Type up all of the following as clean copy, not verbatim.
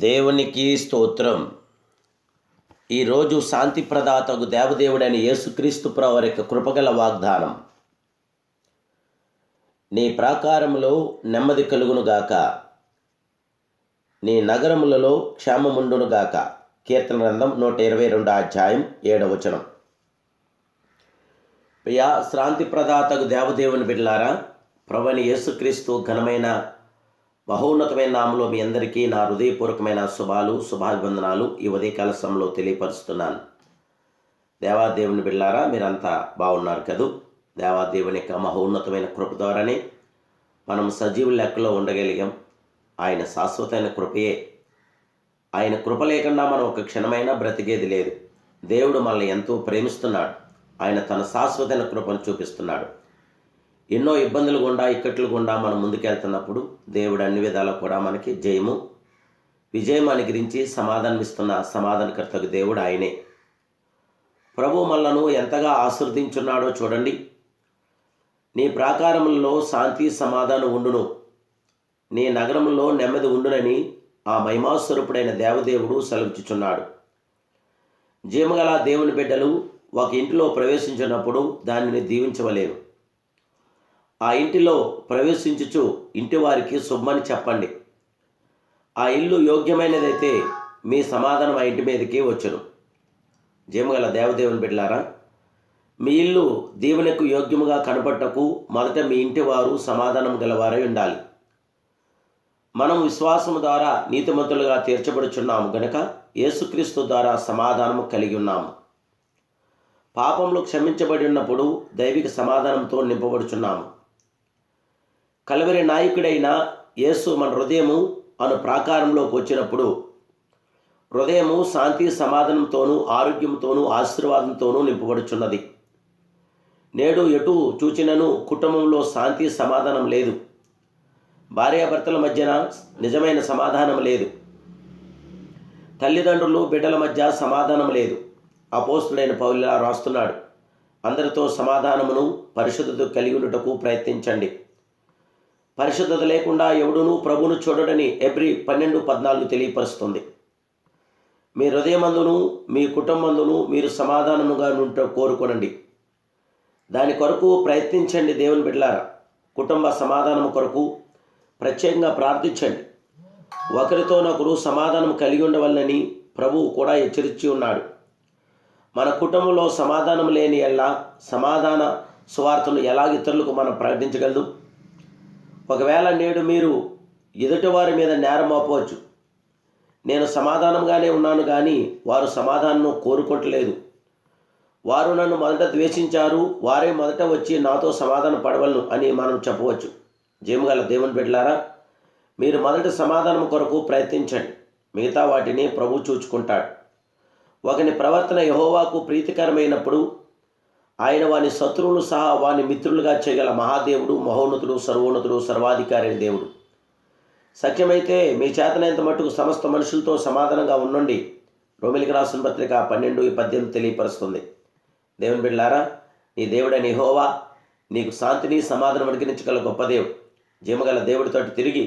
దేవునికి స్తోత్రం. ఈరోజు శాంతి ప్రదాతకు దేవదేవుడైన యేసుక్రీస్తు ప్రభువారి యొక్క కృపగల వాగ్దానం. నీ ప్రాకారములో నెమ్మది కలుగునుగాక, నీ నగరములలో క్షేమముండునుగాక. కీర్తన గ్రంథం 122 అధ్యాయం 7వ వచనం. ప్రియా శాంతి ప్రదాతకు దేవదేవుని బిడ్డలారా, ప్రభువైన యేసుక్రీస్తు ఘనమైన మహోన్నతమైన నామములో మీ అందరికీ నా హృదయపూర్వకమైన శుభాభివందనాలు ఈ ఉదయకాల సమయంలో తెలియపరుస్తున్నాను. దేవాదేవుని బిడ్డలారా, మీరంతా బాగున్నారు కదూ? దేవాదేవుని యొక్క మహోన్నతమైన కృప ద్వారానే మనం సజీవుల లెక్కలో ఉండగలిగాం. ఆయన శాశ్వతమైన కృపయే. ఆయన కృప లేకుండా మనం ఒక క్షణమైనా బ్రతికేది లేదు. దేవుడు మనల్ని ఎంతో ప్రేమిస్తున్నాడు. ఆయన తన శాశ్వతమైన కృపను చూపిస్తున్నాడు. ఎన్నో ఇబ్బందులు గుండా, ఇక్కట్లు గుండా మనం ముందుకెళ్తున్నప్పుడు దేవుడు అన్ని విధాలా కూడా మనకి విజయం అనుగ్రహించి సమాధానమిస్తున్న సమాధానకర్తకు దేవుడు ఆయనే. ప్రభు మనలను ఎంతగా ఆశీర్వదించున్నాడో చూడండి. నీ ప్రాకారములలో శాంతి సమాధానం ఉండును, నీ నగరంలో నెమ్మది ఉండునని ఆ మహిమాస్వరూపుడైన దేవదేవుడు సెలవిచ్చుచున్నాడు. జీవగల దేవుని బిడ్డలు ఒక ఇంటిలో ప్రవేశించినప్పుడు దానిని దీవించవలేరు. ఆ ఇంటిలో ప్రవేశించుచు ఇంటి వారికి శుభమని చెప్పండి. ఆ ఇల్లు యోగ్యమైనదైతే మీ సమాధానం ఆ ఇంటి మీదకి వచ్చును. జీవగల దేవదేవుని బిడ్డలారా, మీ ఇల్లు దీవెనకు యోగ్యముగా కనపడటకు మొదట మీ ఇంటి వారు సమాధానం గలవారై ఉండాలి. మనం విశ్వాసము ద్వారా నీతిమంతులుగా తీర్చబడుచున్నాము గనుక యేసుక్రీస్తు ద్వారా సమాధానము కలిగి ఉన్నాము. పాపములు క్షమించబడి ఉన్నప్పుడు దైవిక సమాధానంతో నింపబడుచున్నాము. కలవరి నాయకుడైన యేసు మన హృదయము అను ప్రాకారంలోకి వచ్చినప్పుడు హృదయము శాంతి సమాధానంతోనూ ఆరోగ్యంతోనూ ఆశీర్వాదంతోనూ నింపబడుచున్నది. నేడు ఎటు చూచినను కుటుంబంలో శాంతి సమాధానం లేదు. భార్యాభర్తల మధ్యన నిజమైన సమాధానం లేదు. తల్లిదండ్రులు బిడ్డల మధ్య సమాధానం లేదు. అపోస్తుడైన పౌలు రాస్తున్నాడు, అందరితో సమాధానమును పరిశుద్ధత కలిగి ఉండుటకు ప్రయత్నించండి. పరిశుద్ధత లేకుండా ఎవడునూ ప్రభువును చూడడని ఎబ్రీ 12:14 తెలియపరుస్తుంది. మీ హృదయమందును మీ కుటుంబందును మీరు సమాధానముగా కోరుకొనండి. దాని కొరకు ప్రయత్నించండి. దేవుని బిడ్డలారా, కుటుంబ సమాధానం కొరకు ప్రత్యేకంగా ప్రార్థించండి. ఒకరితోనొకరు సమాధానం కలిగి ఉండవలనని ప్రభువు కూడా హెచ్చరించి ఉన్నాడు. మన కుటుంబంలో సమాధానం లేని ఎల్లా సమాధాన సువార్తను ఎలాగ ఇతరులకు మనం ప్రకటించగలదు? ఒకవేళ నేడు మీరు ఎదుటివారి మీద నేరం మోపవచ్చు. నేను సమాధానంగానే ఉన్నాను కానీ వారు సమాధానం కోరుకోవట్లేదు. వారు నన్ను మొదట ద్వేషించారు, వారే మొదట వచ్చి నాతో సమాధానం పడవలను అని మనం చెప్పవచ్చు. జీవగల దేవుని బిడ్డలారా, మీరు మొదట సమాధానం కొరకు ప్రయత్నించండి. మిగతా వాటిని ప్రభు చూచుకుంటాడు. ఒకని ప్రవర్తన యెహోవాకు ప్రీతికరమైనప్పుడు ఆయన వాని శత్రువులు సహా వాని మిత్రులుగా చేయగల మహాదేవుడు, మహోన్నతుడు, సర్వోన్నతుడు, సర్వాధికారి అయిన దేవుడు. సత్యమైతే మీ చేతనైనంత మట్టుకు సమస్త మనుషులతో సమాధానంగా ఉండండి. రోమిలికి రాసిన పత్రిక 12:18 తెలియపరుస్తుంది. దేవుని బిడ్డలారా, నీ దేవుడైన యెహోవా నీకు శాంతిని సమాధానం అనుగ్రహించగల గొప్ప దేవుడు. జీవగల దేవుడితో తిరిగి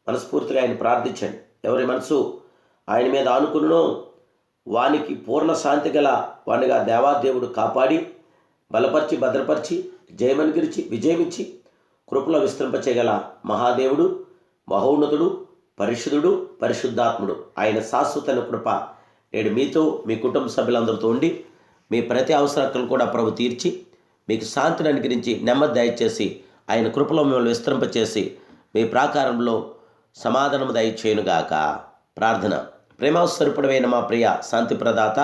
మనస్ఫూర్తిగా ఆయన ప్రార్థించండి. ఎవరి మనసు ఆయన మీద ఆనుకున్నో వానికి పూర్ణ శాంతి గల వానిగా దేవాదేవుడు కాపాడి బలపరిచి భద్రపరిచి జయమనుగిరిచి విజయమిచ్చి కృపలో విస్తరింపచేయగల మహాదేవుడు, మహోన్నతుడు, పరిశుద్ధుడు, పరిశుద్ధాత్ముడు. ఆయన శాశ్వతమైన కృప నేడు మీతో మీ కుటుంబ సభ్యులందరితో ఉండి మీ ప్రతి అవసరాలను కూడా ప్రభు తీర్చి మీకు శాంతిని అనుగ్రహించి నెమ్మది దయచేసి ఆయన కృపలో మిమ్మల్ని విస్తరింపచేసి మీ ప్రాకారంలో సమాధానం దయచేయునుగాక. ప్రార్థన. ప్రేమాస్వరూపుడైన మా ప్రియ శాంతి ప్రదాత,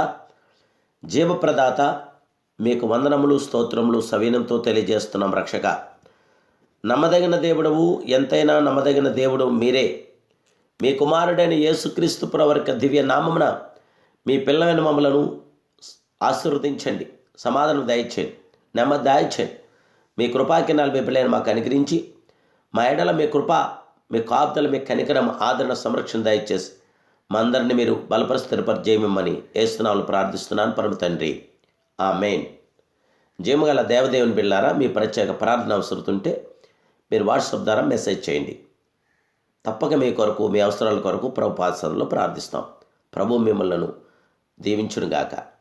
జీవప్రదాత, మీకు వందనములు, స్తోత్రములు సవీనంతో తెలియజేస్తున్నాం. రక్షక, నమ్మదగిన దేవుడవు, ఎంతైనా నమ్మదగిన దేవుడు మీరే. మీ కుమారుడైన యేసుక్రీస్తు ప్రభువారి దివ్య నామమున మీ పిల్లలైన మమ్మలను ఆశీర్వదించండి, సమాధానం దయచేయండి, నెమ్మది దయచేయండి. మీ కృపాకిరణాలు మీ పిల్లలను మాకు అనుగ్రహించి మా ఎడల మీ కృప, మీ కాపుదల, మీ కనికరం, ఆదరణ, సంరక్షణ దయచేసి మా అందరిని మీరు బలపరిస్థితిపరి జయమిమ్మని యేసునామములో ప్రార్థిస్తున్నాను పరమ తండ్రి. ఆమేన్. జీవగల దేవదేవుని బిడ్డలారా, మీ ప్రత్యేక ప్రార్థన అవసరం ఉంటే మీరు వాట్సాప్ ద్వారా మెసేజ్ చేయండి. తప్పక మీ కొరకు, మీ అవసరాల కొరకు ప్రభు పాదసన్నిధిలో ప్రార్థిస్తాం. ప్రభు మిమ్మల్ని దీవించునుగాక.